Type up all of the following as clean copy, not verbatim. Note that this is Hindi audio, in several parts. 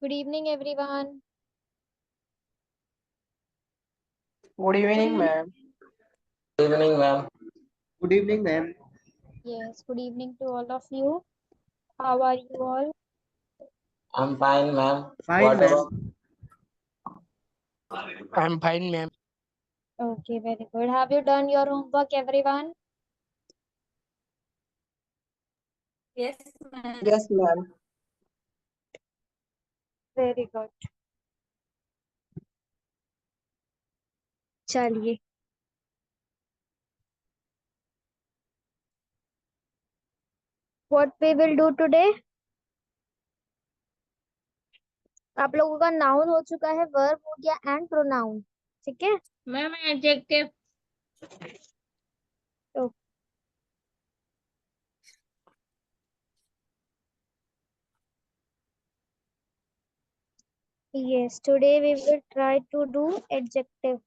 Good evening, everyone. Good Good evening, evening. ma'am. Good evening, ma'am. Good evening, ma'am. Yes, good evening to all of you. How are you all? I'm fine, ma'am. Fine, What about? ma'am. I'm fine, ma'am. Okay, very good. Have you done your homework, everyone? Yes, ma'am. Yes, ma'am. Very good. चलिए What we will do today? आप लोगों का नाउन हो चुका है, वर्ब हो गया एंड प्रोनाउन. ठीक है. Ma'am adjective. तो yes, today we will try to do adjective.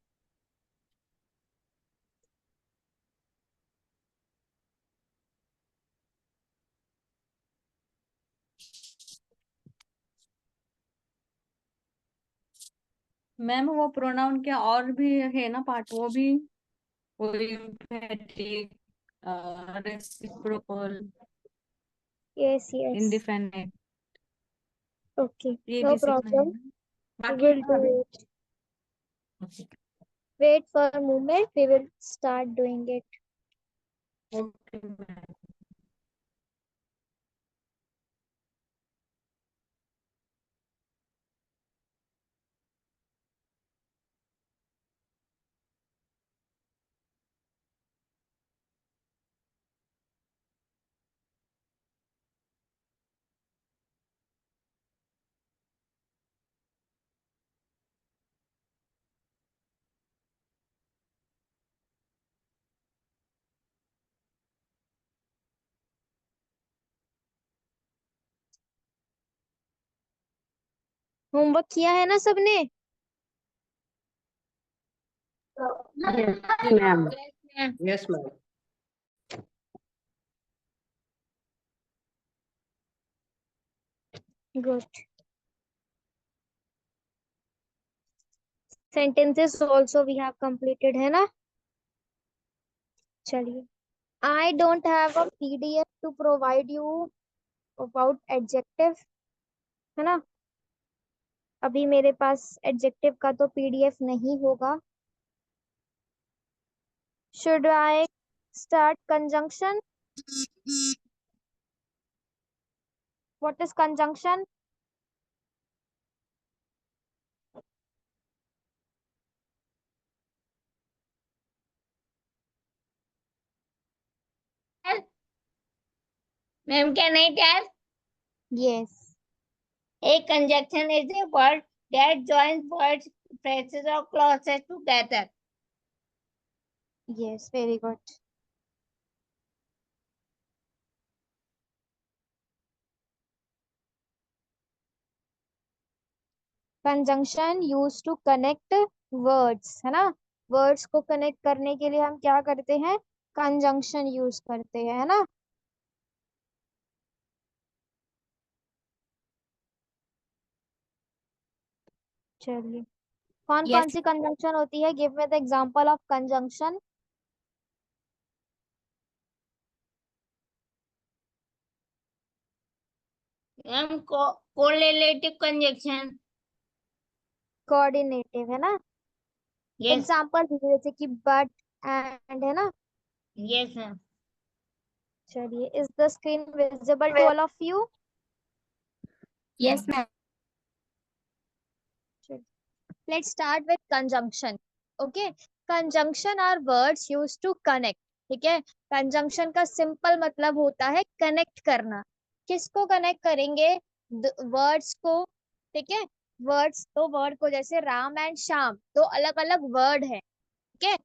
Ma'am वो प्रोनाउन के और भी है ना पार्ट, वो भी emphatic, reciprocal, Yes, yes. Indefinite, Okay, ये no भी सीखना है problem. ना. We बाकी है will ना अभी. do it. Wait for a moment. We will start doing it. Okay ma'am. Homework किया है ना सबने? Ma'am. Yes, ma'am. Good. Sentences also we have completed है ना? चलिए. I don't have a PDF to provide you about adjective, है ना? अभी मेरे पास adjective का तो PDF नहीं होगा. Should I start conjunction? What is conjunction? Ma'am can I tell? Yes. A conjunction is a word that joins words, phrases or clauses together. Yes, very good. Conjunction used to connect words, है ना? वर्ड्स को कनेक्ट करने के लिए हम क्या करते हैं? कंजंक्शन यूज करते हैं, है ना? चलिए. कौन Yes. कौन सी कंजंक्शन होती है? Give me the example of conjunction. Ma'am correlative conjunction. Coordinative, है ना? यस. एग्जांपल दीजिए, जैसे कि बट एंड, है ना? Yes ma'am. चलिए. Is the screen visible to all of you? Yes ma'am. Let's start with conjunction. Okay. Conjunction are words used to connect. ठीक है. कंजंक्शन का सिंपल मतलब होता है कनेक्ट करना. किसको कनेक्ट करेंगे? वर्ड्स को. ठीक है. वर्ड्स, तो वर्ड को, जैसे राम एंड श्याम, दो अलग अलग वर्ड है. ठीक है.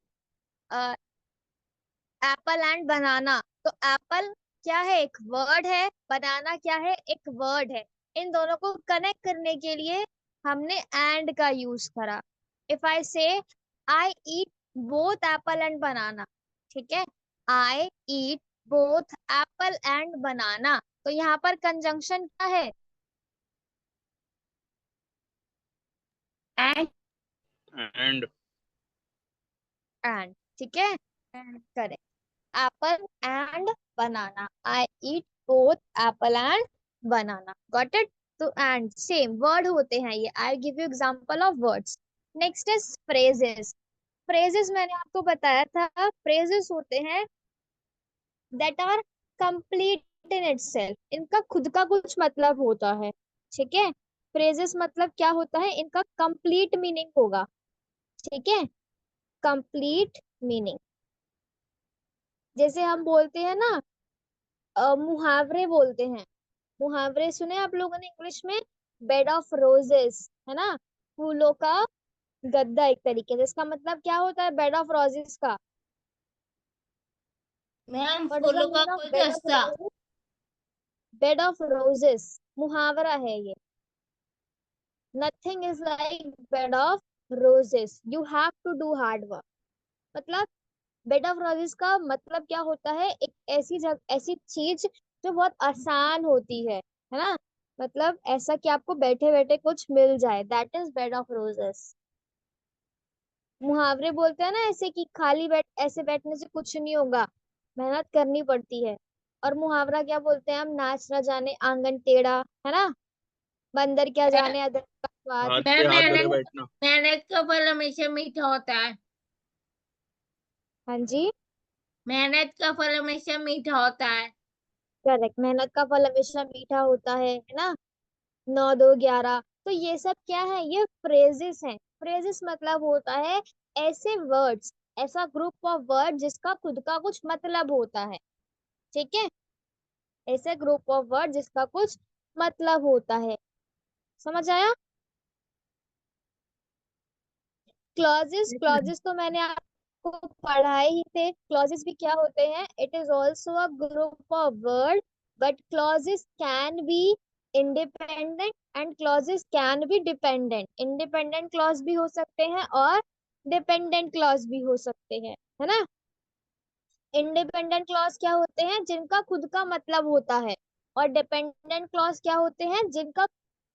एप्पल एंड बनाना, तो एप्पल क्या है? एक वर्ड है. बनाना क्या है? एक वर्ड है. इन दोनों को कनेक्ट करने के लिए हमने एंड का यूज करा. इफ आई से आई ईट बोथ एप्पल एंड बनाना, ठीक है, आई ईट बोथ एप्पल एंड बनाना, तो यहाँ पर कंजंक्शन क्या है? And And एंड, ठीक है, correct. Apple and banana, I eat both apple and banana, got it. तो एंड सेम वर्ड होते हैं ये, I give you example of words. Next is phrases. Phrases मैंने आपको बताया था, फ्रेजेस होते हैं that are complete in itself, इनका खुद का कुछ मतलब होता है, ठीक है। फ्रेजेस मतलब क्या होता है, इनका कंप्लीट मीनिंग होगा, ठीक है, कंप्लीट मीनिंग। जैसे हम बोलते हैं ना, मुहावरे बोलते हैं, मुहावरे सुने आप लोगों ने इंग्लिश में, बेड ऑफ रोजेस, है ना, फूलों का गद्दा, एक तरीके से इसका मतलब क्या होता है बेड ऑफ रोजेस का। मैम व्हाट इज द फूलों का मीनिंग ऑफ बेड ऑफ गुलदस्ता। रोजेस? बेड ऑफ रोजेस मुहावरा है ये। Nothing is like bed of roses, you have to do hard work. मतलब बेड ऑफ रोजेस का मतलब क्या होता है, एक ऐसी जगह, ऐसी चीज जो बहुत आसान होती है ना, मतलब ऐसा कि आपको बैठे बैठे कुछ मिल जाए, that is bed of roses. मुहावरे बोलते हैं ना ऐसे कि खाली बैठ, ऐसे बैठने से कुछ नहीं होगा, मेहनत करनी पड़ती है। और मुहावरा क्या बोलते हैं हम, नाच न जाने आंगन टेढ़ा, है ना, बंदर क्या जाने अदर का स्वाद। हाथ पे मैम हाथ धरे मेहनत बैठना। मेहनत का फल हमेशा मीठा होता है। हाँ जी, मेहनत का फल हमेशा मीठा होता है। करेक्ट, मेहनत का फल हमेशा मीठा होता है ना। 9 2 11, तो ये सब क्या है, ये फ्रेजेस हैं। फ्रेजेस मतलब होता है ऐसे वर्ड्स, ऐसा ग्रुप ऑफ वर्ड जिसका खुद का कुछ मतलब होता है, ठीक है, ऐसे ग्रुप ऑफ वर्ड जिसका कुछ मतलब होता है, समझ आया। क्लॉजेस, क्लॉजेस तो मैंने आपको पढ़ाए ही थे, क्लॉजेस भी क्या होते हैं, it is also a group of word, but clauses can be independent and clauses can be dependent. Independent clause भी हो सकते हैं और डिपेंडेंट क्लॉज भी हो सकते हैं, है ना। इंडिपेंडेंट क्लॉज क्या होते हैं, जिनका खुद का मतलब होता है, और डिपेंडेंट क्लॉज क्या होते हैं, जिनका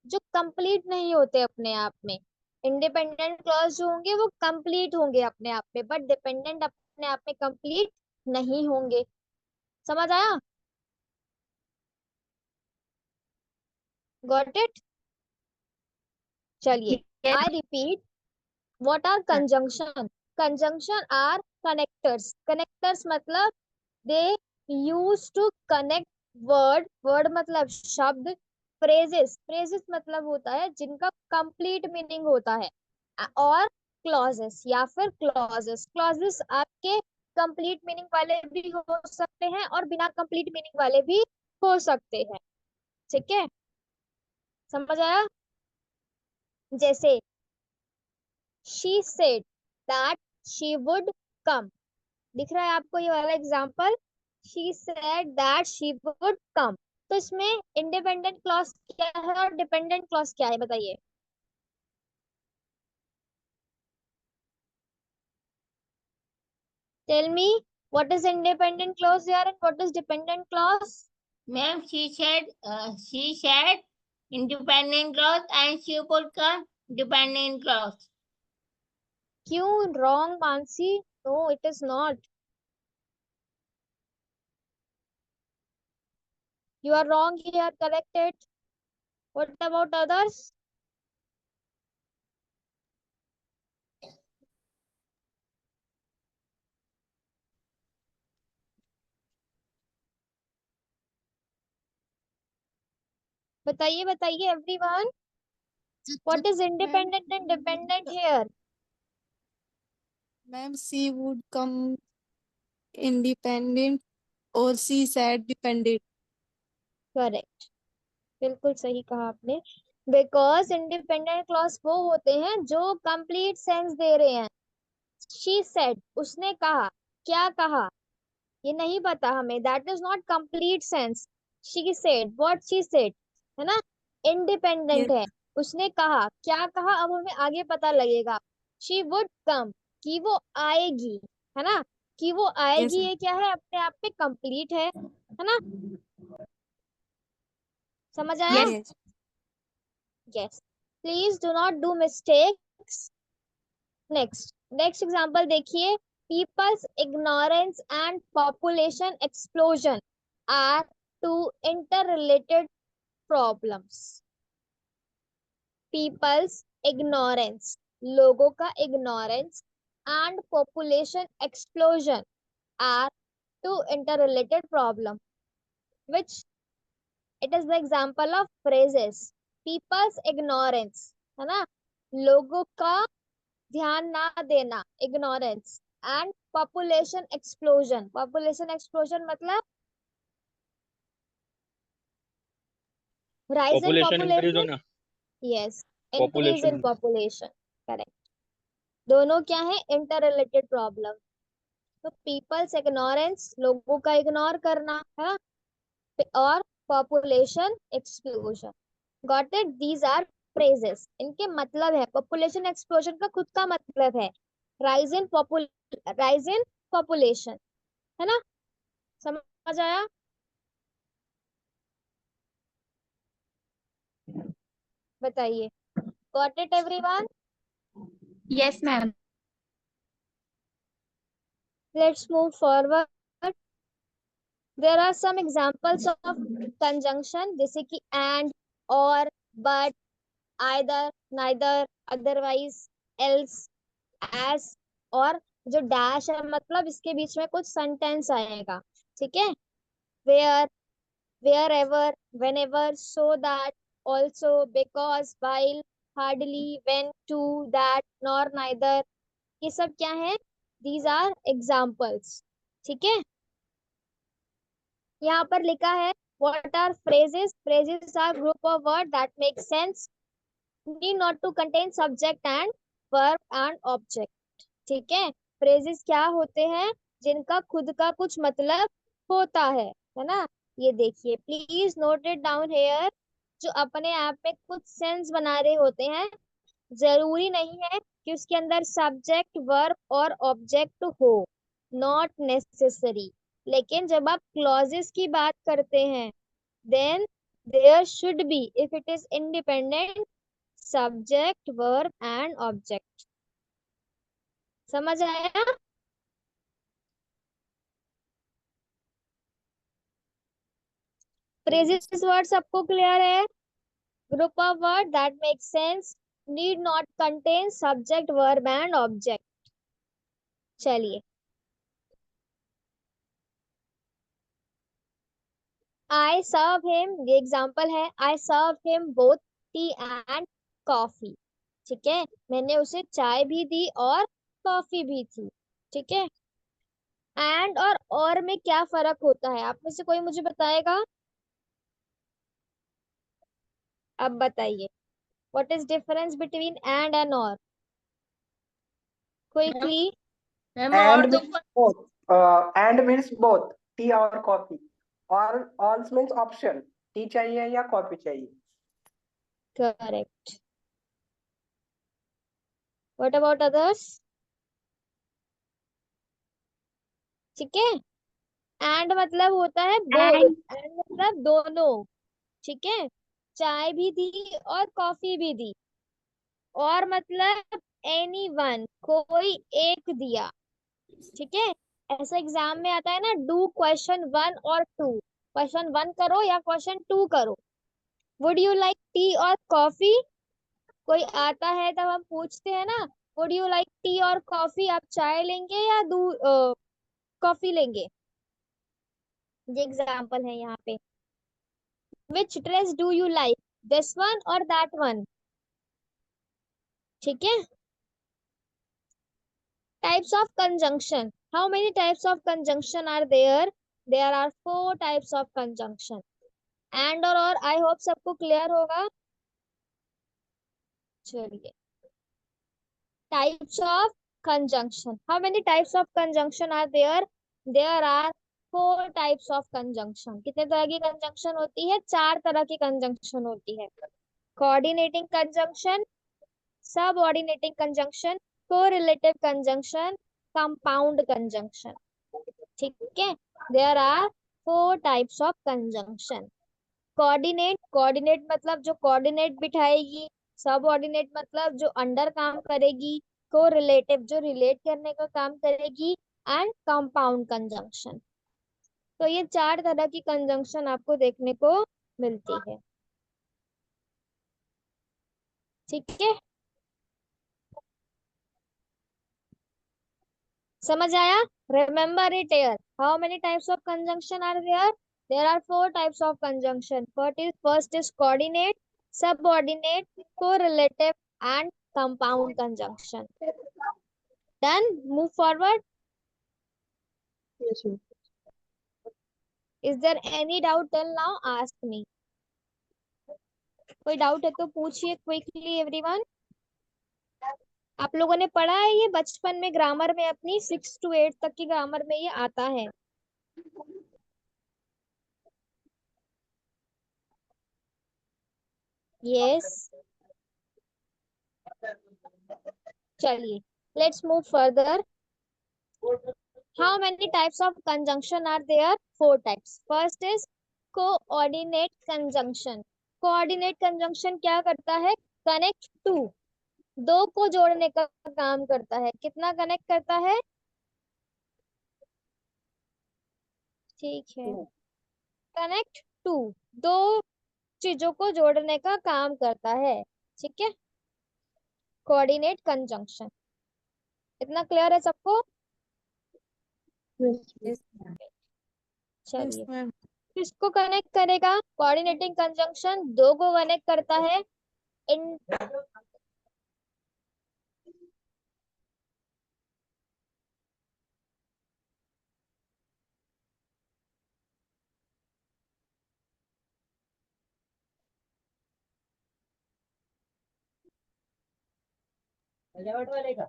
जो कंप्लीट नहीं होते अपने आप में। इंडिपेंडेंट क्लॉज जो होंगे वो कंप्लीट होंगे अपने आप में, बट डिपेंडेंट अपने आप में कंप्लीट नहीं होंगे, समझ आया, गॉट इट। चलिए, I repeat, what are conjunction. Conjunction are connectors. Connectors मतलब they use to connect word, word मतलब शब्द, फ्रेजेस, फ्रेजेस मतलब होता है जिनका कंप्लीट मीनिंग होता है, और क्लॉजेस या फिर क्लॉजेस, क्लॉजेस आपके कंप्लीट मीनिंग वाले भी हो सकते हैं और बिना कंप्लीट मीनिंग वाले भी हो सकते हैं, ठीक है, समझ आया। जैसे she said that she would come, दिख रहा है आपको ये वाला example, she said that she would come। तो इसमें इंडिपेंडेंट क्लॉज क्या है और डिपेंडेंट क्लॉज क्या है, बताइए। Tell me, what is independent clause यार and what is dependent clause. Ma'am she said independent clause and she would come dependent clause. क्यों wrong Mansi, no it is not, you are wrong here, correct it, what about others. बताइए बताइए everyone, what is independent and dependent here. Ma'am, she would come independent or she said dependent. Correct, बिल्कुल सही कहा आपने, बिकॉज इंडिपेंडेंट क्लॉज वो होते हैं जो कंप्लीट सेंस दे रहे हैं। शी सेड, उसने कहा, क्या कहा, ये नहीं पता हमें, that is not complete sense. She said, what she said, है ना, इंडिपेंडेंट Yes, है, उसने कहा, क्या कहा, अब हमें आगे पता लगेगा। शी वुड कम, कि वो आएगी, है ना, कि वो yes, आएगी, ma'am. ये क्या है, अपने आप में कंप्लीट है ना, समझ आया। Yes. Yes. Yes. Please do not do mistake next example देखिए, peoples ignorance and population explosion are two interrelated problems. Peoples ignorance, लोगों का ignorance, and population explosion are two interrelated problem, which it is the example of phrases. People's ignorance, है ना, लोगों का ध्यान ना देना, ignorance, and population explosion मतलब rise in population increase population. होना, Yes, increase in population population, correct. दोनों क्या है, interrelated problem. तो people's ignorance, लोगों का इग्नोर करना, है ना, और population explosion. Got it? These are phrases. इनके मतलब है, population explosion का खुद का मतलब है rise in population, है ना, समझ आया? बताइए, got it everyone? Yes, ma'am. Let's move forward. There are some examples of conjunction जैसे कि and, or, but, either, neither, otherwise, else, as, और जो डैश है मतलब इसके बीच में कुछ सेंटेंस आएगा, ठीक है, where, wherever, whenever, so that, also, because, while, hardly, when, to, that, nor, neither, ये सब क्या है, these are examples, ठीक है। यहाँ पर लिखा है what are phrases? Phrases are group of words that make sense, need not to contain subject and verb and object, ठीक है। phrases क्या होते हैं, जिनका खुद का कुछ मतलब होता है ना। ये देखिए, please note it down here, जो अपने आप में कुछ सेंस बना रहे होते हैं, जरूरी नहीं है कि उसके अंदर सब्जेक्ट, वर्ब और ऑब्जेक्ट हो, नॉट नेसेसरी, लेकिन जब आप क्लॉजेस की बात करते हैं then there should be, if it is independent, subject, verb and object. समझ आया? phrases वर्ड सबको क्लियर है? Group of word that make sense, need not contain subject, verb and object. चलिए, आई सर्व हिम, ये एग्जांपल है, I serve him both tea and coffee, ठीक है, मैंने उसे चाय भी दी और कॉफी भी थी, ठीक है। एंड और में क्या फर्क होता है, आप में से कोई मुझे बताएगा? अब बताइए, what is difference between and और? क्विकली। मैम और And दो means both. And means both tea और coffee. और also means option. टी चाहिए या कॉफी चाहिए. करेक्ट। What about others? ठीक है, एंड मतलब होता है बोथ, एंड मतलब दोनों, ठीक है, चाय भी दी और कॉफी भी दी, और मतलब एनीवन, कोई एक दिया, ठीक है। ऐसा एग्जाम में आता है ना, डू क्वेश्चन 1 और 2, क्वेश्चन 1 करो या क्वेश्चन 2 करो। वुड यू लाइक टी और कॉफी? कोई आता है तब हम पूछते हैं ना, वुड यू लाइक टी और कॉफी, आप चाय लेंगे या कॉफी लेंगे? ये एग्जाम्पल है यहाँ पे। Which dress do you like, this one और दैट वन, ठीक है। Types of conjunction. How many types of conjunction are there? There are 4 types of conjunction. And or I hope सबको clear होगा। चलिए, types of conjunction. How many types of conjunction are there? There are 4 types of conjunction. कितने तरह की conjunction होती है? 4 तरह की conjunction होती है। Coordinating conjunction, subordinating conjunction, correlative conjunction, compound conjunction, ठीक है। There are 4 types of conjunction. Coordinate, coordinate मतलब जो coordinate बिठाएगी, सबऑर्डिनेट मतलब जो अंडर काम करेगी, को रिलेटिव जो रिलेट करने का काम करेगी, एंड कंपाउंड कंजंक्शन। तो ये 4 तरह की कंजंक्शन आपको देखने को मिलती है। ठीक है, समझ आया? Remember it here. How many types of conjunction are there? There are 4 types of conjunction. First is coordinate, subordinate, correlative and compound conjunction. Done? Move forward. Yes, ma'am. Is there any doubt till now? Ask me. कोई डाउट है तो पूछिए क्विकली एवरीवन। आप लोगों ने पढ़ा है ये बचपन में ग्रामर में, अपनी 6 to 8 तक की ग्रामर में ये आता है। यस, चलिए let's move further. How many types of conjunction are there? 4 types. First is coordinate conjunction. Coordinate conjunction क्या करता है? कनेक्ट टू, दो को जोड़ने का काम करता है। कितना कनेक्ट करता है? ठीक है, कनेक्ट टू, दो चीजों को जोड़ने का काम करता है। ठीक है, कोऑर्डिनेट कंजंक्शन। इतना क्लियर है सबको? Yes, चलिए, ma'am. किसको कनेक्ट करेगा? कोऑर्डिनेटिंग कंजंक्शन दो को कनेक्ट करता है। इन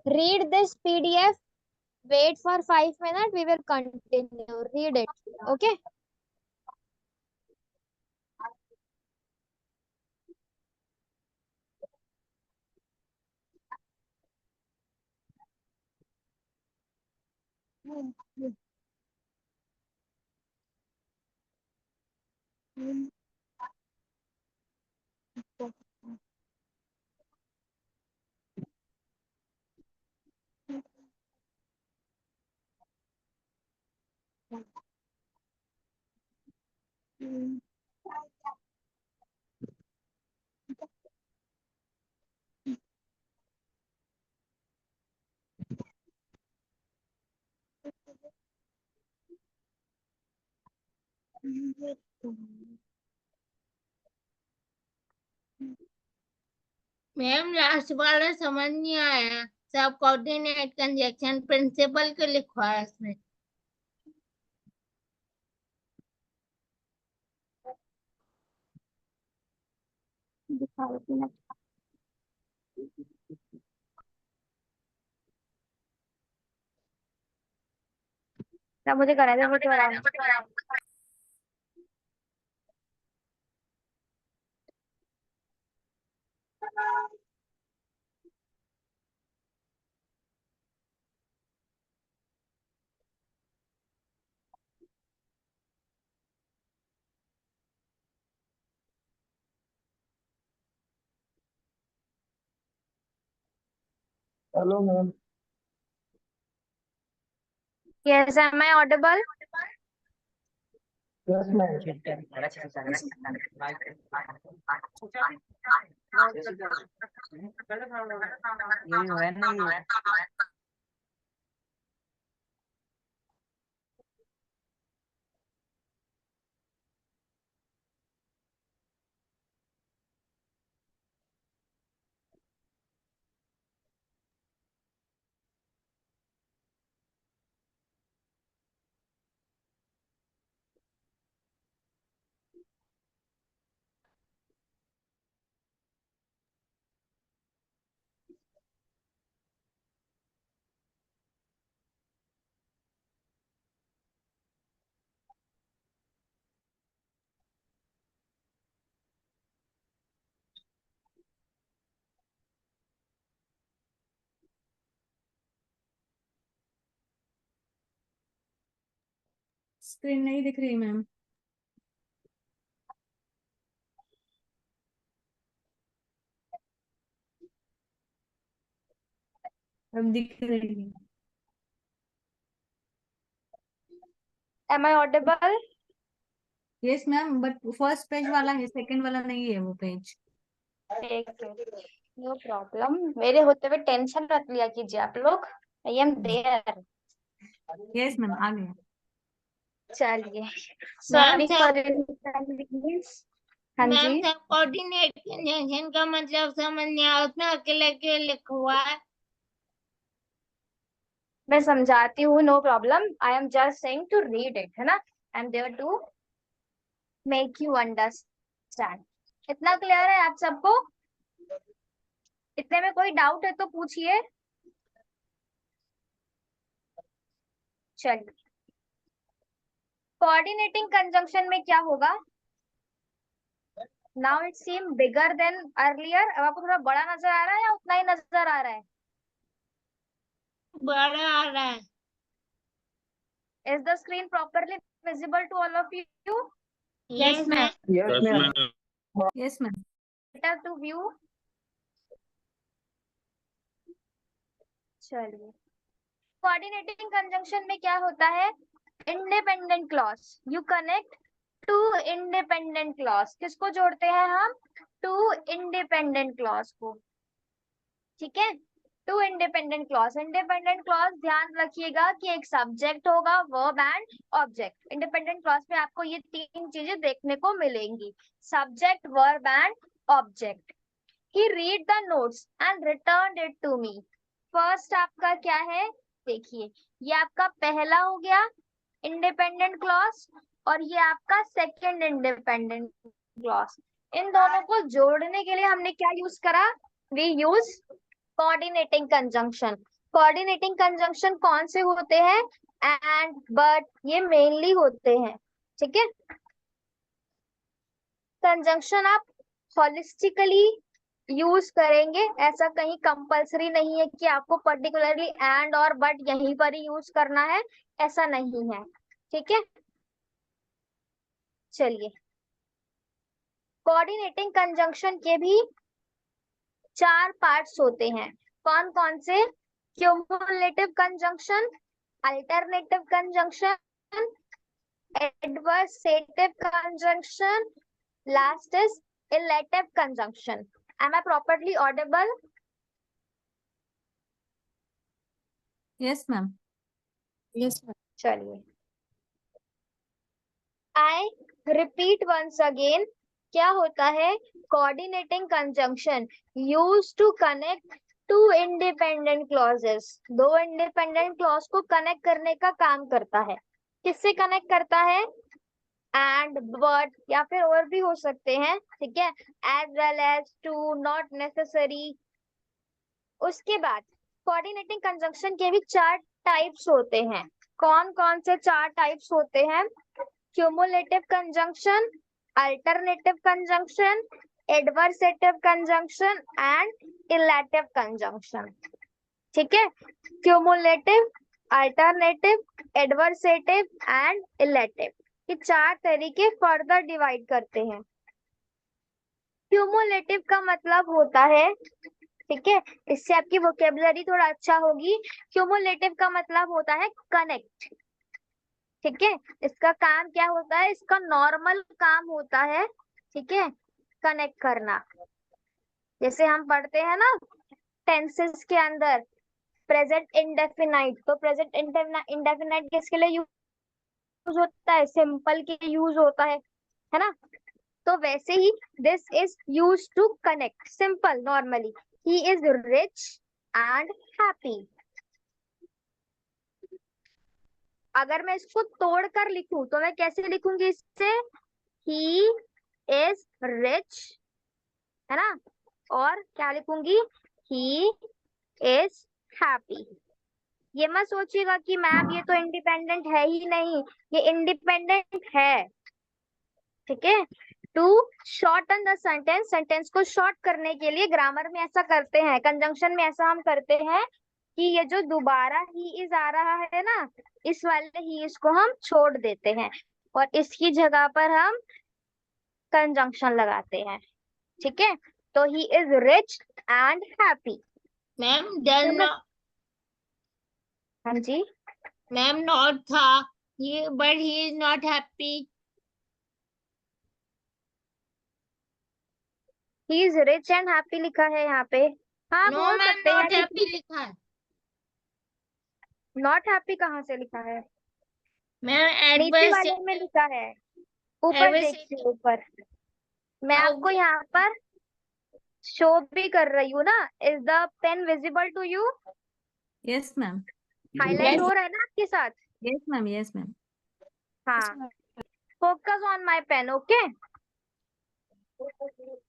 read this PDF. Wait for 5 minutes. We will continue. Read it. Okay. Ma'am last वाला समझ नहीं आया। सब कोऑर्डिनेट कंजक्शन प्रिंसिपल के लिखवा है इसमें। तब मुझे करा दे, मुझे करा दे। Hello, ma'am. Yes, am I audible? Yes, ma'am. Screen नहीं दिख रही मैम। अब दिख रही है। Am I audible? Yes ma'am, but first page वाला है, सेकंड वाला नहीं है वो पेज। नो प्रॉब्लम, मेरे होते हुए टेंशन मत लिया कीजिए आप लोग। I am there. Yes ma'am, आ गया। चलिए, मैम सॉरी फॉर इनकन्वीनियंस। हाँ मैम जी, सब कोऑर्डिनेट कंजंक्शन का मतलब समझ नहीं आया, उसमें अकेले अकेले लिखा हुआ है। मैं समझाती हूँ, no problem. I am just saying to read it, है ना। I am there to make you understand. इतना क्लियर है आप सबको? इतने में कोई डाउट है तो पूछिए। चलिए, कोऑर्डिनेटिंग कंजंक्शन में क्या होगा? Now it seem bigger than earlier. अब आपको थोड़ा बड़ा नजर आ रहा है या उतना ही नजर आ रहा है? बड़ा आ रहा है। Is the screen properly visible to all of you? Yes ma'am. Yes, ma'am. Yes ma'am. Better to view. चलिए, कोऑर्डिनेटिंग कंजंक्शन में क्या होता है? Independent clause, you connect two independent clause. किसको जोड़ते हैं हम? टू इंडिपेंडेंट क्लॉज को। ठीक है, two independent clause. Independent clause ध्यान रखिएगा कि एक सब्जेक्ट होगा, verb and object. Independent clause में आपको ये तीन चीजें देखने को मिलेंगी, subject, verb and object. He read the notes and return it to me. First आपका क्या है? देखिए, ये आपका पहला हो गया इंडिपेंडेंट क्लॉज और ये आपका सेकंड इंडिपेंडेंट क्लॉज। इन दोनों को जोड़ने के लिए हमने क्या यूज करा? We use coordinating conjunction. Coordinating conjunction कौन से होते हैं? एंड, बट, ये मेनली होते हैं। ठीक है, कंजंक्शन आप होलिस्टिकली यूज करेंगे, ऐसा कहीं कंपलसरी नहीं है कि आपको पर्टिकुलरली एंड और बट यहीं पर ही यूज करना है, ऐसा नहीं है। ठीक है, चलिए, कोऑर्डिनेटिंग कंजंक्शन के भी चार पार्ट्स होते हैं। कौन कौन से? Cumulative conjunction, alternative conjunction, adversative conjunction, last is illative conjunction. Am I properly audible? Yes ma'am. Yes, ma'am. चलिए, I repeat once again, क्या होता है? Coordinating conjunction use to connect two independent clauses. दो इंडिपेंडेंट क्लॉज को कनेक्ट करने का काम करता है। किससे कनेक्ट करता है? एंड, बट, या फिर और भी हो सकते हैं। ठीक है, as well as, too, not necessary. उसके बाद कोऑर्डिनेटिंग कंजंक्शन के भी चार टाइप्स होते हैं। कौन कौन से चार टाइप्स होते हैं? Cumulative conjunction, alternative conjunction, adversative conjunction and illative conjunction. ठीक है, cumulative, alternative, adversative and illative, ये चार तरीके फर्दर डिवाइड करते हैं। क्यूमुलेटिव का मतलब होता है, ठीक है, इससे आपकी वोकेबुलरी थोड़ा अच्छा होगी। क्यूमुलेटिव का मतलब होता है कनेक्ट। ठीक है, इसका काम क्या होता है? इसका नॉर्मल काम होता है, ठीक है, कनेक्ट करना। जैसे हम पढ़ते हैं ना टेंसेस के अंदर प्रेजेंट इंडेफिनाइट, तो प्रेजेंट इंडेफिनाइट किसके लिए यूज होता है? सिंपल के यूज होता है ना। तो वैसे ही this is use to connect simple normally. He is rich and happy. अगर मैं इसको तोड़कर लिखूं तो मैं कैसे लिखूंगी इससे? ही इज रिच, है ना, और क्या लिखूंगी? He is happy. ये मत सोचिएगा कि मैम ये तो इंडिपेंडेंट है ही नहीं, ये इंडिपेंडेंट है। ठीक है, to shorten the sentence, sentence को शॉर्ट करने के लिए ग्रामर में ऐसा करते हैं, कंजंक्शन में ऐसा हम करते हैं कि ये जो दोबारा ही इज आ रहा है ना, इस वाले ही इसको हम छोड़ देते हैं और इसकी जगह पर हम कंजंक्शन लगाते हैं। ठीक है, तो ही is rich and happy. Ma'am does not हाँ जी, मैम नॉट था ये, but he is not happy. He is rich and happy लिखा है यहाँ पे। हाँ, नो बोल मैम, सकते हैं नॉट हैप्पी लिखा है। नॉट हैप्पी कहाँ से लिखा है? मैम नीचे वाले में लिखा है, ऊपर देखिए ऊपर। मैं आपको यहाँ पर शो भी कर रही हूँ ना। Is the pen visible to you? Yes ma'am. Highlight Yes. हो रहा है ना आपके साथ? Yes ma'am, yes ma'am. हाँ, focus on my pen, okay.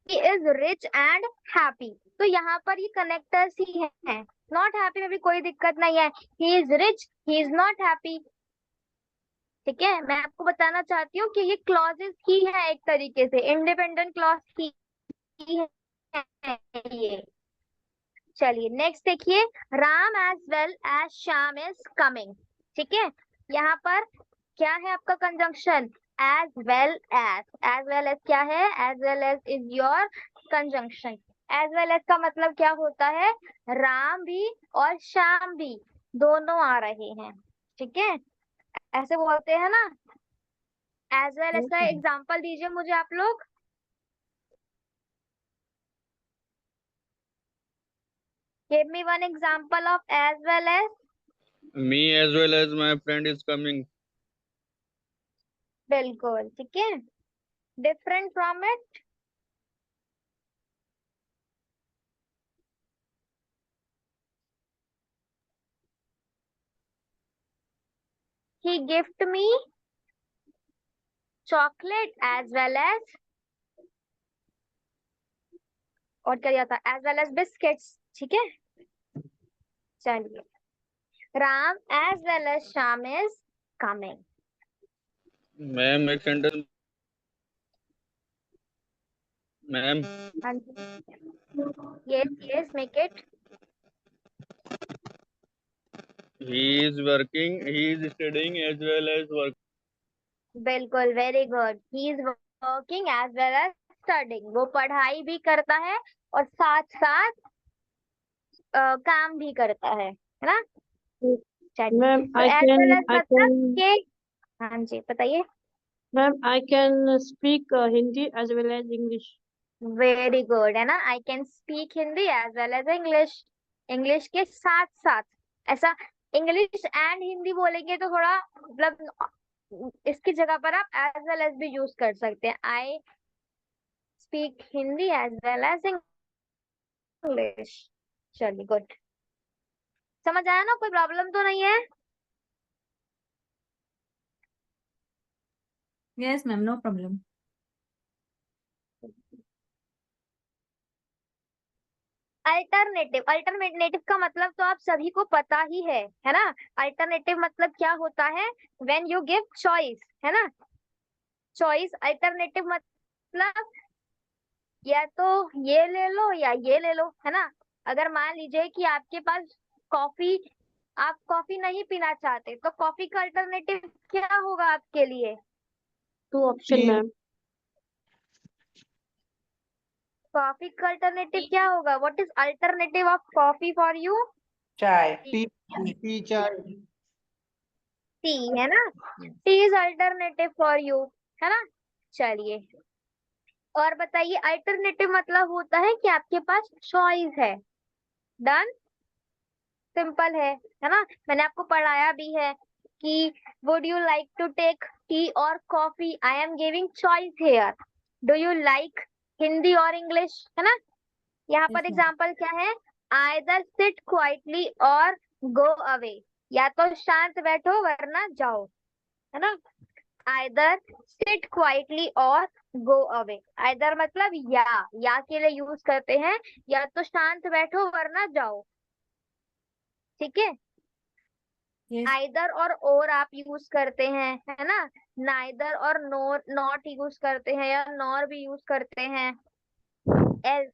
he is rich and happy, तो यहाँ पर ये कनेक्टर्स ही हैं। नॉट हैप्पी में भी कोई दिक्कत नहीं है। he is rich, he is not happy। ठीक है, मैं आपको बताना चाहती हूँ कि ये क्लॉजेस ही है, एक तरीके से इंडिपेंडेंट क्लॉज ही है ये। चलिए नेक्स्ट देखिए, Ram as well as Shyam is coming. ठीक है, यहाँ पर क्या है आपका कंजंक्शन? एज वेल एज क्या है? As well as is your conjunction. As well as का मतलब क्या होता है? राम भी और श्याम भी दोनों आ रहे हैं। ठीक है, ऐसे बोलते हैं ना। एज वेल एज Yes, का ma'am. एग्जांपल दीजिए मुझे आप लोग। Give me one example of as well as. Me as well as my friend is coming. बिल्कुल ठीक है। Different from it, he gift me chocolate as well as, और क्या दिया था? As well as biscuits. ठीक है, चलिए Ram as well as Shyam is coming. Ma'am, make sentence. Ma'am, हाँ जी, yes yes, make it. he is working. He is studying as well as work. बिल्कुल, very good. He is working as well as studying, वो पढ़ाई भी करता है और साथ साथ काम भी करता है ना। चलिए, Ma'am, तो I as can, well as I मतलब can, कि, हाँ जी बताइए। ma'am, I can speak Hindi as well as English. Very good, है ना। I can speak Hindi as well as English, English के साथ साथ। ऐसा इंग्लिश एंड हिंदी बोलेंगे तो थोड़ा मतलब इसकी जगह पर आप एज वेल एज भी यूज कर सकते हैं। I speak Hindi as well as English. चलिए गुड, समझ आया ना? कोई प्रॉब्लम तो नहीं है? Yes, ma'am. No problem. Alternative, alternative का मतलब तो आप सभी को पता ही है ना। अल्टरनेटिव मतलब क्या होता है? व्हेन यू गिव चॉइस, है ना। चॉइस, अल्टरनेटिव मतलब या तो ये ले लो या ये ले लो, है ना। अगर मान लीजिए कि आपके पास कॉफी, आप कॉफी नहीं पीना चाहते, तो कॉफी का अल्टरनेटिव क्या होगा आपके लिए? 2 option, ma'am. कॉफी का अल्टरनेटिव क्या होगा? What is alternative of coffee for you? चाय। टी चाय। टी, है ना। T is alternative for you, है ना। चलिए और बताइए, अल्टरनेटिव मतलब होता है कि आपके पास चॉइस है। डन, सिंपल है ना। मैंने आपको पढ़ाया भी है कि would you like to take tea और coffee? I am giving choice here. Do you like Hindi और इंग्लिश, है ना। यहाँ Yes, पर ma'am. एग्जाम्पल क्या है? आइदर सिट क्वाइटली और गो अवे, या तो शांत बैठो वरना जाओ, है ना। आइदर सिट क्वाइटली और गो अवे। आइदर मतलब या के लिए यूज करते हैं, या तो शांत बैठो वरना जाओ। ठीक है, Yes. आइदर और आप यूज करते हैं, है ना। नाइदर और नोर, नॉट यूज करते हैं, या नॉर भी यूज करते हैं। एल्स,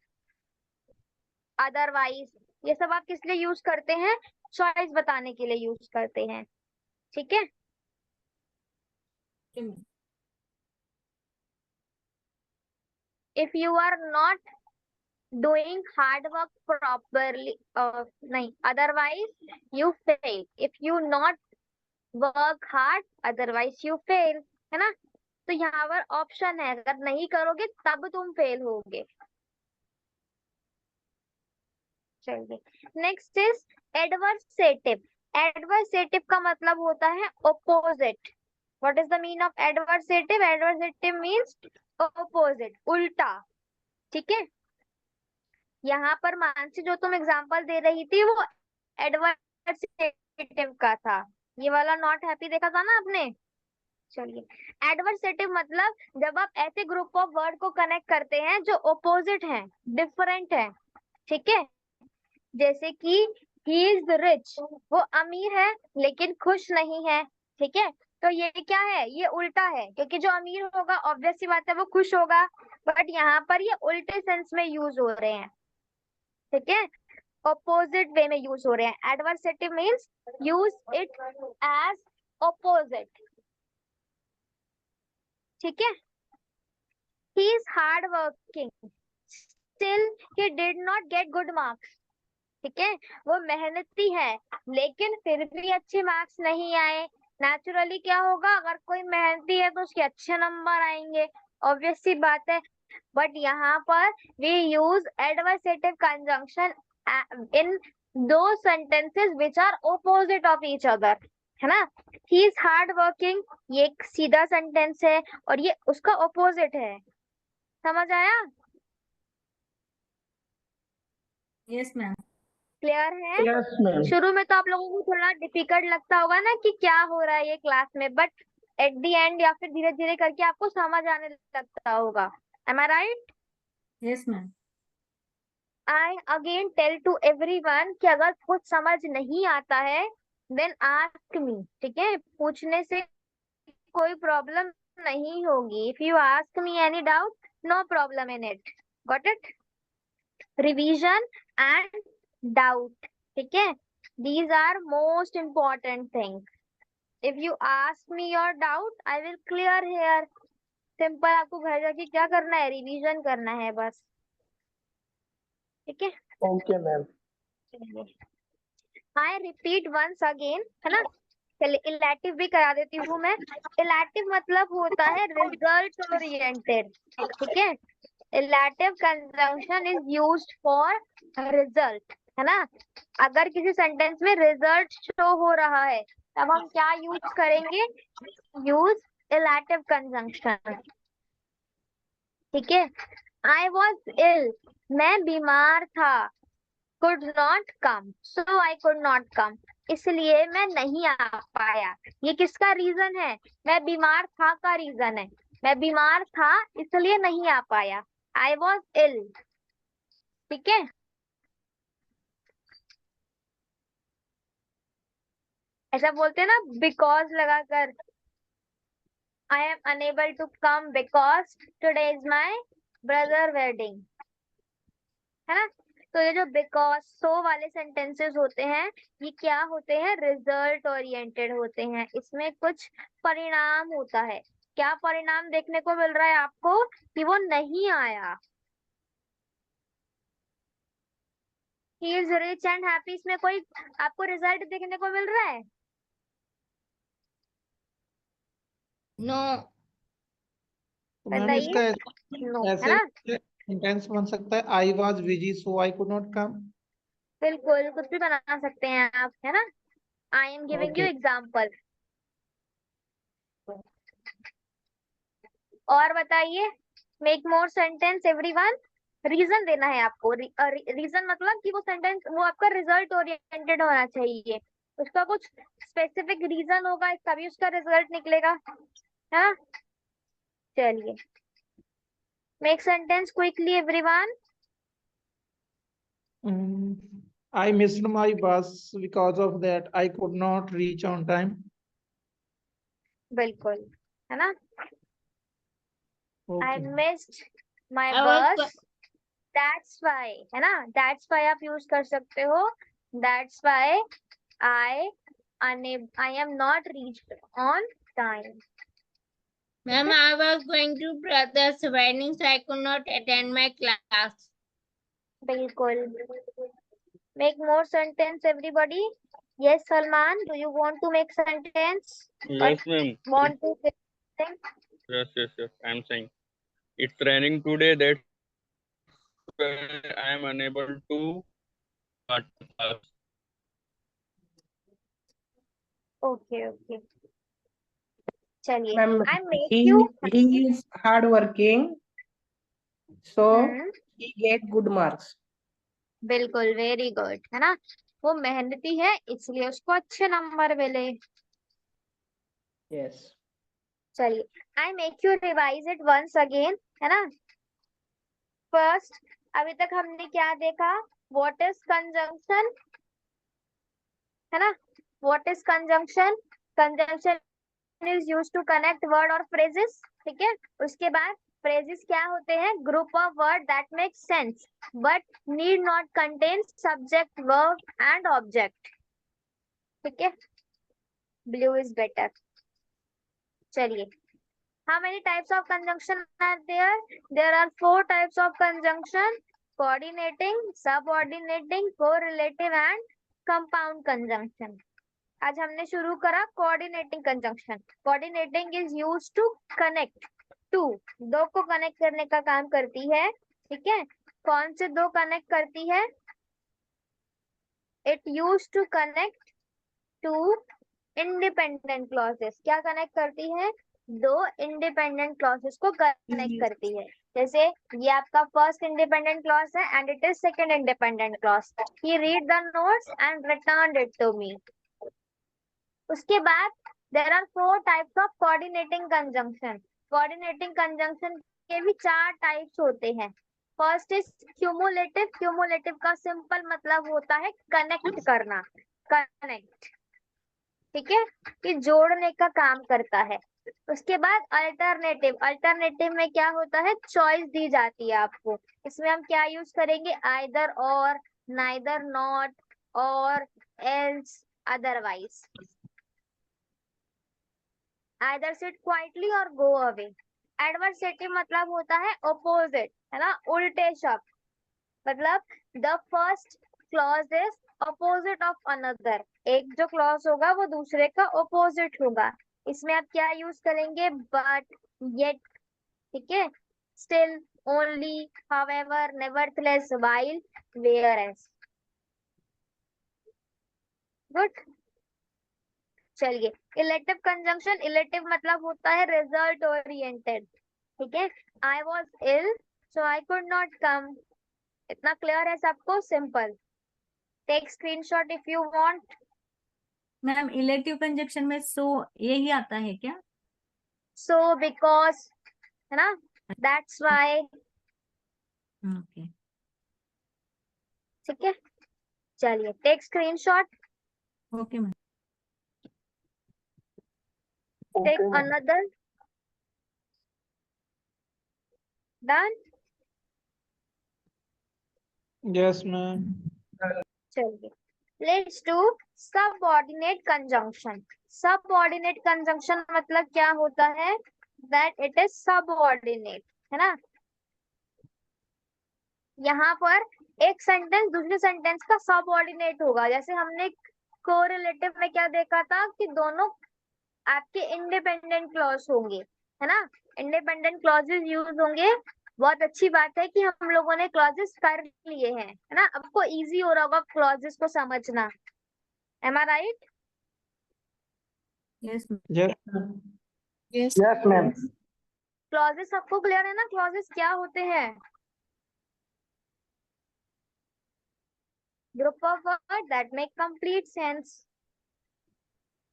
अदरवाइज, ये सब आप किस लिए यूज करते हैं? चॉइस बताने के लिए यूज करते हैं। ठीक है, Okay, ma'am. If you are not doing hard work properly, नहीं, otherwise you fail. If you not work hard, otherwise you fail, है ना? तो यहाँ पर ऑप्शन है, अगर नहीं करोगे तब तुम फेल होगे. चलिए, नेक्स्ट इज एडवर्सेटिव. एडवर्सेटिव का मतलब होता है opposite. What is the mean of adversative? Adversative means opposite, उल्टा. ठीक है, यहाँ पर मानसी जो तुम एग्जांपल दे रही थी वो एडवर्सेटिव का था. ये वाला नॉट हैप्पी देखा था ना आपने. चलिए, एडवर्सेटिव मतलब जब आप ऐसे ग्रुप ऑफ वर्ड को कनेक्ट करते हैं जो ऑपोजिट हैं, डिफरेंट हैं. ठीक है, जैसे कि ही इज रिच, वो अमीर है लेकिन खुश नहीं है. ठीक है, तो ये क्या है? ये उल्टा है, क्योंकि जो अमीर होगा ऑब्वियस सी बात है वो खुश होगा, बट यहाँ पर ये उल्टे सेंस में यूज हो रहे हैं. ठीक है, ऑपोजिट वे में यूज हो रहे हैं. Adversative means use it as opposite. ठीक है, he is hard working, still he did not get good marks. ठीक है, वो मेहनती है लेकिन फिर भी अच्छे मार्क्स नहीं आए. नेचुरली क्या होगा, अगर कोई मेहनती है तो उसके अच्छे नंबर आएंगे, ऑब्वियस सी बात है. बट यहाँ पर we use adversative conjunction in those sentences which are opposite of each other, है ना. he is hard working, ये एक सीधा सेंटेंस है और ये उसका ऑपोजिट है. समझ आया? Yes ma'am. क्लियर है? Yes, ma'am. शुरू में तो आप लोगों को थोड़ा डिफिकल्ट लगता होगा ना कि क्या हो रहा है ये क्लास में, बट एट द एंड या फिर धीरे धीरे करके आपको समझ आने लगता होगा. Am I right? Yes ma'am. I again tell to everyone कि अगर कुछ समझ नहीं आता है देन आस्क मी. ठीक है, पूछने से कोई प्रॉब्लम नहीं होगी. If you ask me any doubt, no problem in it. Got it? Revision and doubt. ठीक है, these are most important things. If you ask me your doubt, I will clear here. Simple, आपको घर जाके क्या करना है? रिवीजन करना है बस. ठीक है, Okay, ma'am. I repeat once again, है ना. चलिए, इलेक्टिव भी करा देती हूँ मैं. इलेक्टिव मतलब होता है रिजल्ट ओरिएंटेड. ठीक है, elective conjunction is used for result, है ना. अगर किसी सेंटेंस में रिजल्ट शो हो रहा है तब हम क्या यूज करेंगे? Use elective conjunction. ठीक है, आई वॉज इल, मैं बीमार था. Could not come, so I could not कम, इसलिए मैं नहीं आ पाया. ये किसका रीजन है? मैं बीमार था का रीजन है. मैं बीमार था इसलिए नहीं आ पाया. I was ill. ठीक है, ऐसा बोलते हैं ना बिकॉज लगाकर. I am unable to come because today is my brother wedding, है ना. तो ये जो बिकॉज सो वाले सेंटेंसेस होते हैं ये क्या होते हैं? रिजल्ट ओरिएंटेड होते हैं. इसमें कुछ परिणाम होता है. क्या परिणाम देखने को मिल रहा है आपको? कि वो नहीं आया. ही इज रिच एंड हैप्पी, इसमें कोई आपको रिजल्ट देखने को मिल रहा है? No. मैम बताइए. इसका नो, है ऐसे ना. सेंटेंस बन सकता है I was busy so I could not come. बिल्कुल, कुछ भी बना सकते हैं आप, है ना. I am giving you Okay. Example. और बताइए, make more sentence everyone. Reason देना है आपको. रीजन मतलब कि वो सेंटेंस वो आपका रिजल्ट ओरिएंटेड होना चाहिए. उसका कुछ स्पेसिफिक रीजन होगा तभी उसका रिजल्ट निकलेगा. हाँ, चलिए, make sentence quickly everyone. I missed my bus because of that I could not reach on time. बिल्कुल, है ना. I Okay. missed my I was bus. That's why, है ना. That's why आप यूज कर सकते हो. That's why I am not reached on time. Ma'am, I was going to brother's wedding, so I could not attend my class. बिल्कुल. Make more sentence, everybody. Yes, Salman, do you want to make sentence? Yes, ma'am. Want to say something? Yes. I'm saying it's raining today. That's why I am unable to attend class. Okay, okay. चलिए. Ma'am, I make you. he is hardworking, so hmm, he get good marks. बिल्कुल, वेरी गुड, है ना. वो मेहनती है इसलिए उसको अच्छे नंबर मिले. Yes. चलिए. I make you revise it once again, है ना. फर्स्ट, अभी तक हमने क्या देखा? What is conjunction? है ना. What is conjunction? Conjunction is used to connect word or phrases. ठीक है. उसके बाद phrases क्या होते हैं? Group of word that make sense but need not contain subject, verb and object. ठीक है. Blue is better. चलिए. How many types of conjunction are there? There are 4 types of conjunction: coordinating, subordinating, correlative and compound conjunction. आज हमने शुरू करा coordinating conjunction. Coordinating is used to connect two. दो को कनेक्ट करने का काम करती है. ठीक है. कौन से दो कनेक्ट करती है? It used to connect two independent clauses. क्या कनेक्ट करती है? दो इंडिपेंडेंट क्लॉजेस को कनेक्ट करती है. जैसे ये आपका फर्स्ट इंडिपेंडेंट क्लॉज है and it is second independent clause. He read the notes and returned it to me. उसके बाद there are 4 types of coordinating conjunction. Coordinating conjunction के भी 4 टाइप्स होते हैं. First is cumulative. क्यूमुलेटिव का सिंपल मतलब होता है कनेक्ट करना. कनेक्ट. ठीक है. कि जोड़ने का काम करता है. उसके बाद अल्टरनेटिव. अल्टरनेटिव में क्या होता है? चॉइस दी जाती है आपको. इसमें हम क्या यूज करेंगे? आइदर और, नाइदर नॉट, और, else, otherwise. either sit quietly or go away. Adversative मतलब होता है opposite, है ना. उल्टे शब्द. मतलब the first clause is opposite of another. एक जो clause होगा वो दूसरे का opposite होगा. इसमें आप क्या यूज करेंगे? but, yet. ठीक है. still, only, however, nevertheless, while, whereas. good. चलिए. Illative conjunction. इलेक्टिव मतलब होता है रिजल्ट ओरिएंटेड. ठीक है. I was ill so I could not come. इतना क्लियर है सबको? Simple. Take screenshot if you want. Ma'am illative conjunction में सो यही आता है क्या? सो, बिकॉज, है ना. That's why. ओके. ठीक है. चलिए. Take screenshot. Okay ma'am. Take another. Done. Yes, ma'am. चलिए. Let's do subordinate conjunction. Subordinate conjunction मतलब क्या होता है? दैट इट इज सबऑर्डिनेट, है ना. यहाँ पर एक सेंटेंस दूसरे सेंटेंस का सबऑर्डिनेट होगा. जैसे हमने कोरिलेटिव में क्या देखा था कि दोनों आपके इंडिपेंडेंट क्लॉज होंगे, है ना. इंडिपेंडेंट क्लॉजेस यूज होंगे. बहुत अच्छी बात है कि हम लोगों ने क्लॉजेस कर लिए हैं, है ना. आपको इजी हो रहा होगा क्लॉजेस को समझना. Am I right? Yes Yes, ma'am. Yes, ma'am. Clauses सबको क्लियर है ना? क्लॉजेस क्या होते हैं? Group of words that make complete sense.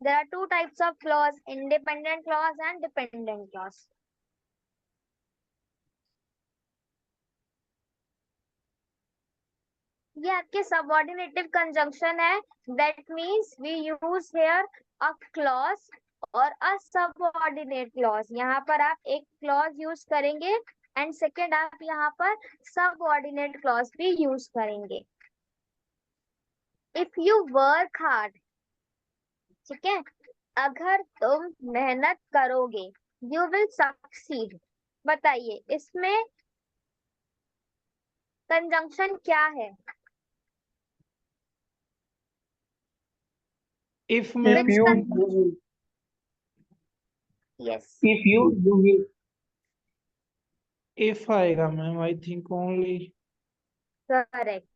There are 2 types of clause: independent clause and dependent clause. ये आपके subordinative conjunction है. That means we use here a clause और a subordinate clause. यहाँ पर आप एक clause use करेंगे and second आप यहाँ पर subordinate clause भी use करेंगे. If you work hard, ठीक है, अगर तुम मेहनत करोगे, you will succeed. बताइए इसमें कंजंक्शन क्या है? If ma'am, Which con- you will. yes. If you will. if आएगा ma'am, I think only. Correct.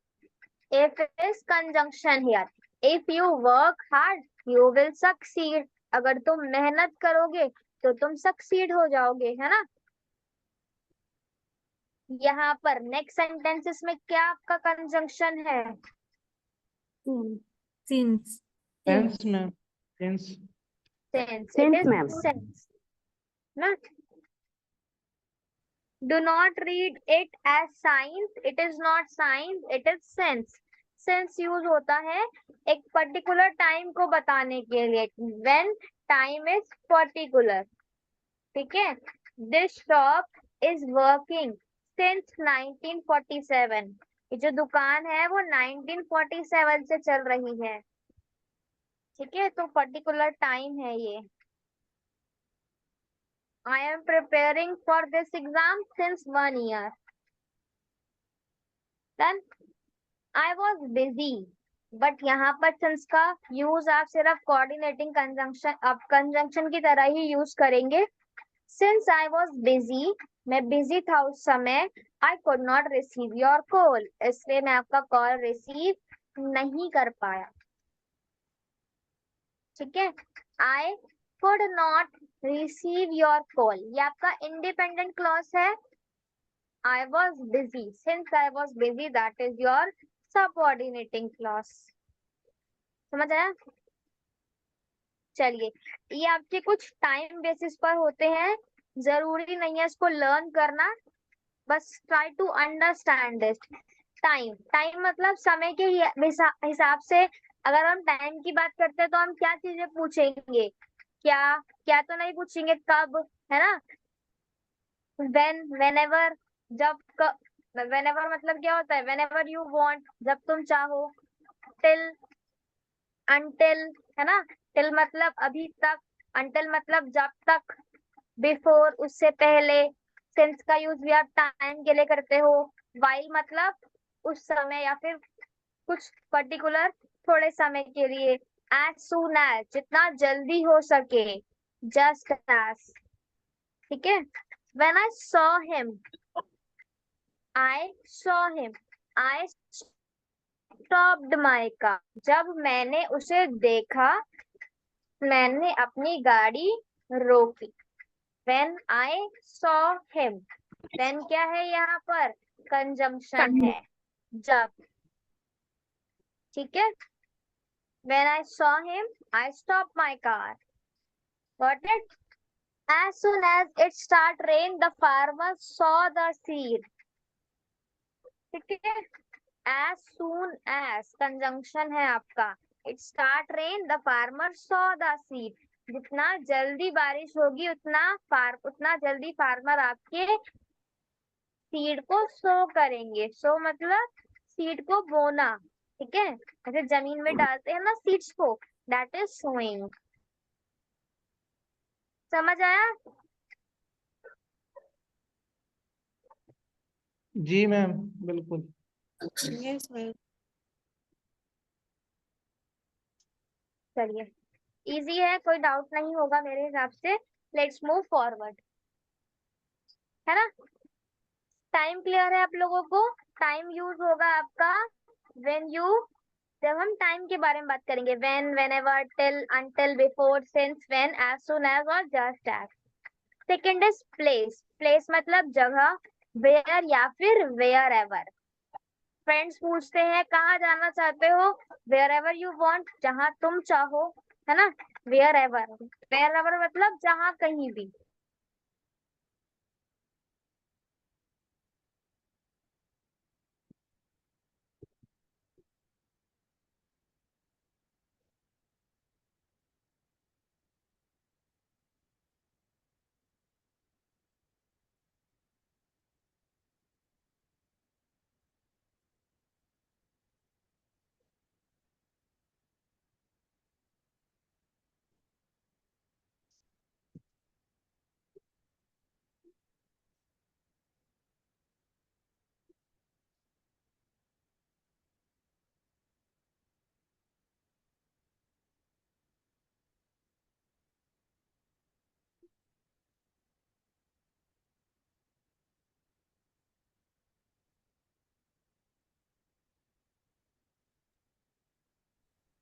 If is conjunction here. If you work hard, you will succeed. अगर तुम मेहनत करोगे तो तुम सक्सीड हो जाओगे, है ना? यहाँ पर नेक्स्ट सेंटेंसेस में क्या आपका कंजंक्शन है? Since. Sense ma'am, sense. Since. It Since, is ma'am. since. ना? Do not read it as science. It is not science. It is sense. Since use होता है एक पर्टिकुलर टाइम को बताने के लिए. When time is particular. ठीक है? This shop is working since 1947. ये जो दुकान है वो 1947 से चल रही है. ठीक है, तो पर्टिकुलर टाइम है ये. I am preparing for this exam since 1 year. Then I was busy. But यहाँ पर since का यूज आप सिर्फ कोऑर्डिनेटिंग कंजंक्शन अब कंजंक्शन की तरह ही यूज करेंगे. Since I was busy, मैं बिजी था उस समय. I could not receive your call. इसलिए मैं आपका कॉल रिसीव नहीं कर पाया. ठीक है, I could not receive your call. ये आपका इंडिपेंडेंट क्लॉज है. I was busy. Since I was busy, that is your subordinating clause. समझ आया? चलिए, ये आपके कुछ टाइम बेसिस पर होते हैं. जरूरी नहीं है इसको लर्न करना, बस try to understand this. Time मतलब समय के हिसाब से. अगर हम टाइम की बात करते हैं तो हम क्या चीजें पूछेंगे? क्या क्या तो नहीं पूछेंगे कब, है ना? whenever, जब whenever मतलब क्या होता है? whenever you want, जब तुम चाहो. till, until, है ना? till मतलब अभी तक, until मतलब जब तक, before उससे पहले. since का यूज भी आप टाइम के लिए करते हो. while मतलब उस समय या फिर कुछ पर्टिकुलर थोड़े समय के लिए. as soon as जितना जल्दी हो सके. just as. ठीक है. when I saw him, I stopped my car. जब मैंने उसे देखा, मैंने अपनी गाड़ी रोकी. When I saw him. When क्या है यहाँ पर? कंजंक्शन है. जब. ठीक है. When I saw him, I stopped my car. Got it? As soon as it start rain, the farmer saw the seed. ठीक है. As soon as कंजंक्शन है आपका. It start rain, the farmer saw the seed. जितना जल्दी बारिश होगी उतना जल्दी फार्मर आपके सीड को सो करेंगे. सो मतलब सीड को बोना. ठीक है, जैसे जमीन में डालते हैं ना सीड्स को, दैट इज सोइंग. समझ आया? जी मैम, बिल्कुल. Yes, ma'am. चलिए, इजी है, कोई डाउट नहीं होगा मेरे हिसाब से. लेट्स मूव फॉरवर्ड, है ना? टाइम क्लियर है आप लोगों को? टाइम यूज होगा आपका व्हेन यू, जब हम टाइम के बारे में बात करेंगे. When, whenever, till, until, before, since, when, as soon as और just as. Second is place. Place मतलब जगह. वेयर या फिर वेयर एवर. फ्रेंड्स पूछते हैं कहाँ जाना चाहते हो? वेयर एवर यू वांट, जहाँ तुम चाहो, है ना? वेयर एवर मतलब जहाँ कहीं भी.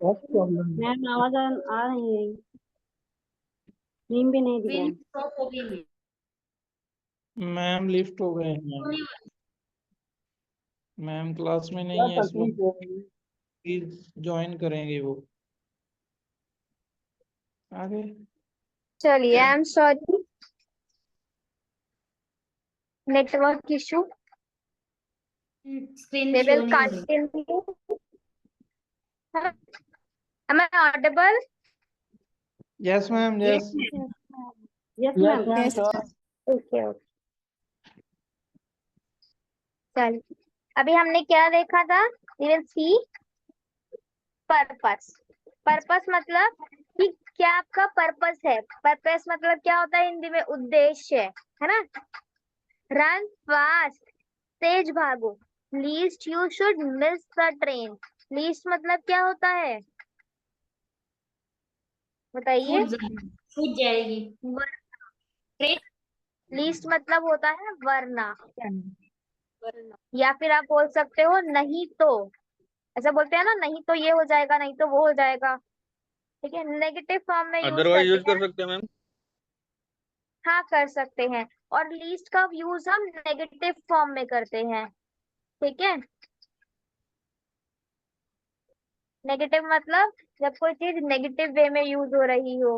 What problem? मैम आवाज आ रही है, नींद भी नहीं दिख रहा है। स्टॉप हो गई। मैम लिफ्ट हो गए हैं। मैम क्लास में नहीं है इस वक्त, प्लीज ज्वाइन करेंगे वो। आगे चलिए, I am sorry, network issue. Screen We show will नहीं हो रही। continue. Am I audible? Yes ma'am, yes yes yes ma'am. Ma'am sir. Okay, okay. चलिए, अभी हमने क्या देखा था? We will see purpose. Purpose मतलब कि क्या आपका पर्पस है। पर्पस मतलब क्या होता है हिंदी में? उद्देश्य, है ना? रन फास्ट, तेज भागो। Least you should miss the train. Least मतलब क्या होता है, बताइए? छूट जाएगी। लीस्ट मतलब होता है वरना, या फिर आप बोल सकते हो नहीं तो। ऐसा बोलते हैं ना, नहीं तो ये हो जाएगा, नहीं तो वो हो जाएगा। ठीक है, नेगेटिव फॉर्म में यूज अदरवाइज यूज करते हैं। कर सकते हैं मैम। हाँ, कर सकते हैं। और लीस्ट का यूज हम नेगेटिव फॉर्म में करते हैं। ठीक है, नेगेटिव मतलब जब कोई चीज नेगेटिव वे में यूज हो रही हो।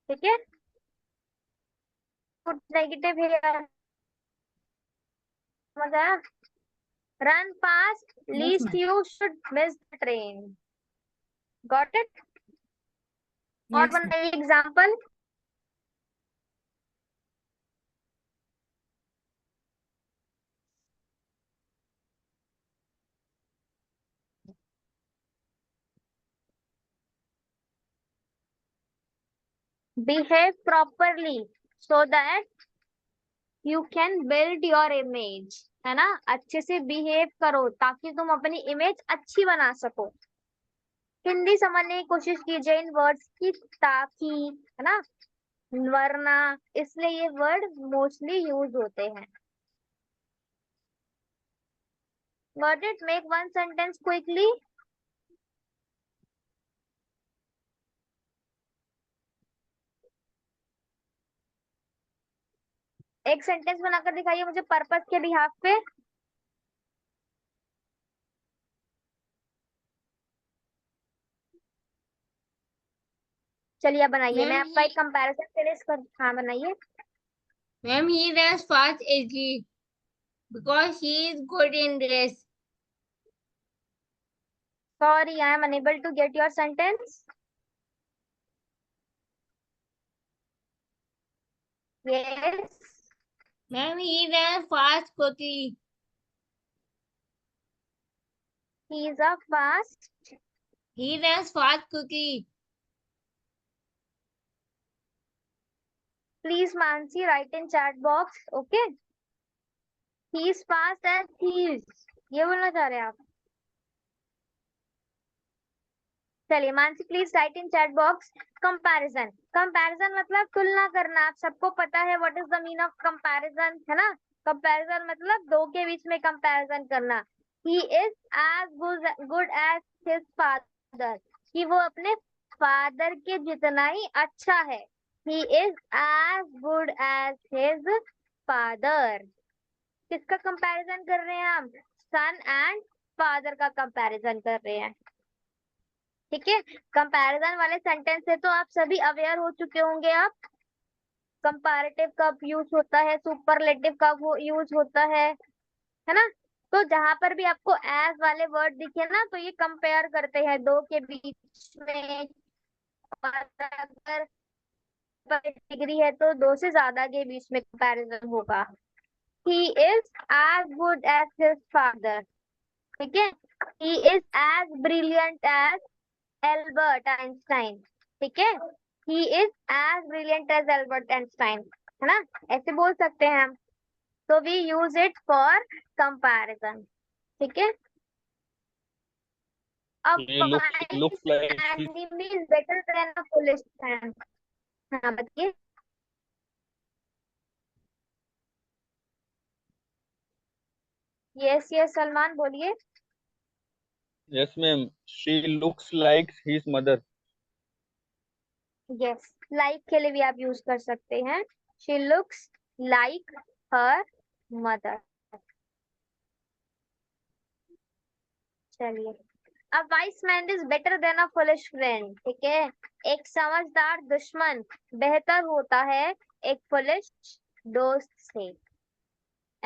ठीक है, कुछ नेगेटिव है, समझ आया? Run fast, least you should miss the train. Got it? और बनाइए example. Behave properly so that you can build your image, है ना? अच्छे से बिहेव करो ताकि तुम अपनी इमेज अच्छी बना सको। हिंदी समझने की कोशिश कीजिए इन वर्ड्स की, ताकि, है ना, वरना, इसलिए ये वर्ड मोस्टली यूज होते हैं। Got it? Make one sentence quickly. एक सेंटेंस बनाकर दिखाइए मुझे पर्पस के बिहाफ पे। चलिए बनाइए, मैं आपका एक कंपैरिजन फिनिश कर। हाँ, बनाइए। Ma'am he runs fast easily because he is good in race. Sorry, I am unable to get your sentence. Yes. Ma'am, he ran fast quickly. He is a fast. He runs fast quickly. Please, Mansi, write in chat box. Okay. He is fast as thieves. ये बोलना चाह रहे हैं आप? चलिए Mansi, please right in chat box comparison. Comparison मतलब तुलना करना। आप सबको पता है what is the mean of comparison, है ना? कंपैरिजन मतलब दो के बीच में कंपैरिजन करना। He is as good as his father, कि वो अपने फादर के जितना ही अच्छा है। He is as good as his father. किसका कंपैरिजन कर रहे हैं हम? सन एंड फादर का कंपैरिजन कर रहे हैं। ठीक है, कंपैरिजन वाले सेंटेंस से तो आप सभी अवेयर हो चुके होंगे। आप कंपैरेटिव कब यूज होता है, सुपरलेटिव कब यूज होता है ना? तो जहां पर भी आपको एज वाले वर्ड दिखे ना, तो ये कंपेयर करते हैं दो के बीच में। और अगर डिग्री है तो दो से ज्यादा के बीच में कंपैरिजन होगा। He is as good as his father. ठीक है, he is as brilliant as Albert Einstein. ठीक है, he is as brilliant as Albert Einstein, है ना? ऐसे बोल सकते हैं हम। तो we use it for comparison. ठीक है, अब looks like he enemy is better than a foolish man। हाँ, बताइए। यस यस, सलमान बोलिए। Yes, ma'am. She looks like his mother. Yes, like के लिए भी आप यूज कर सकते हैं. She looks like her mother. चलिए, a wise man is better than a foolish friend. ठीक है, एक समझदार दुश्मन बेहतर होता है एक फुलिश दोस्त से.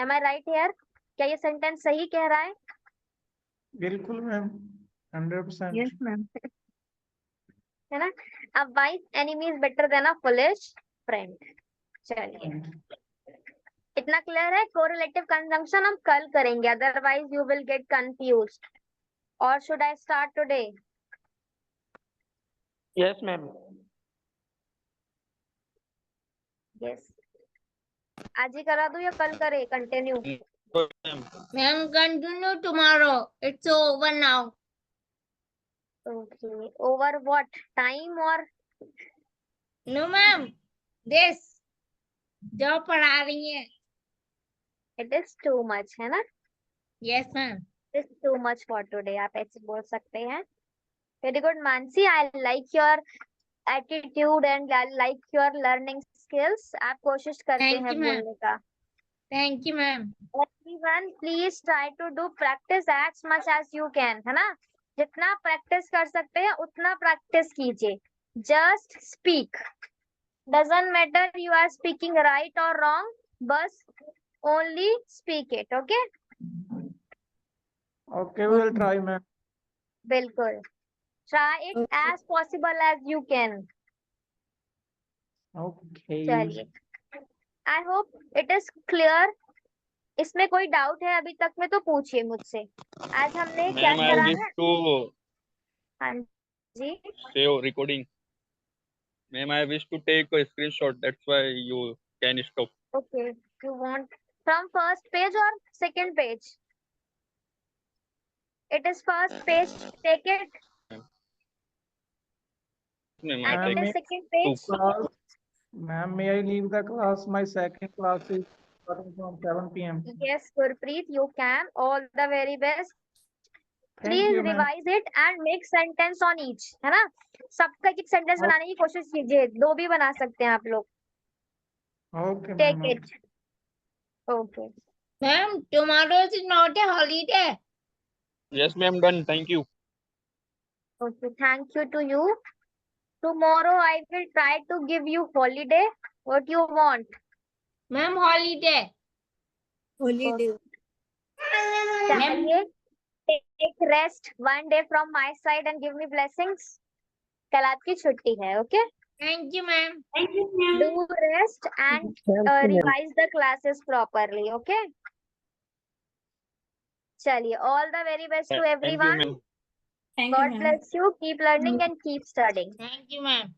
Am I right here? क्या ये सेंटेंस सही कह रहा है? बिल्कुल मैम, 100%. Yes ma'am. है ना? A wise enemy is better than a foolish friend. चलिए, इतना क्लियर है. कोरिलेटिव कंजंक्शन हम कल करेंगे, otherwise you will get confused. और should I start today? Yes, ma'am. Yes, आज ही करा दूं या कल करे? Continue. Oh, ma'am. Ma'am, continue tomorrow. It's over now. Okay, over what time? और No, ma'am. This. जो पढ़ा रही है. इट इज टू मच, है ना? Yes, ma'am. It is too much for today, आप ऐसे बोल सकते हैं. Very good Mansi, I like your attitude and I like your learning skills. आप कोशिश करते Thank हैं you, ma'am. बोलने का. Thank you, ma'am. Everyone, please try to do practice as much as you can, है ना? जितना प्रैक्टिस कर सकते हैं उतना प्रैक्टिस कीजिए. Just speak. Doesn't matter you are speaking right or wrong. बस only speak it, okay? Okay, we will try ma'am. बिल्कुल. Try it as possible as you can. Okay. चलिए. I hope it is clear. इसमें कोई डाउट है अभी तक में तो पूछिए मुझसे. आज हमने क्या Ma'am, I करा wish है? to हाँ जी. save recording. Ma'am, I wish to take a screenshot. That's why you can stop. Okay, you want from first page or second page? It is first page, take it, Ma'am, I and it take is second page. Class, ma'am, may I leave the class? My second class is starting from 7 p.m. Yes, Gurpreet, you can. All the very best. Thank Please you, ma'am. revise it and make sentence on each, है ना? सबका एक सेंटेंस बनाने की कोशिश कीजिए. 2 भी बना सकते हैं आप लोग. Okay, Take ma'am. it. Okay. Ma'am, tomorrow is not a holiday. Yes, ma'am, done. Thank you. Okay, thank you to you. Tomorrow I will try to give you holiday. What you want? Ma'am, holiday. Holiday. Ma'am, चलिए, take rest one day from my side and give me blessings. कल आपकी छुट्टी है, okay? thank you, ma'am. Do rest and revise the classes properly, okay? चलिए, all the very best to Thank you, everyone. ma'am. Thank you, God ma'am. bless you. Keep learning and keep studying. Thank you, ma'am.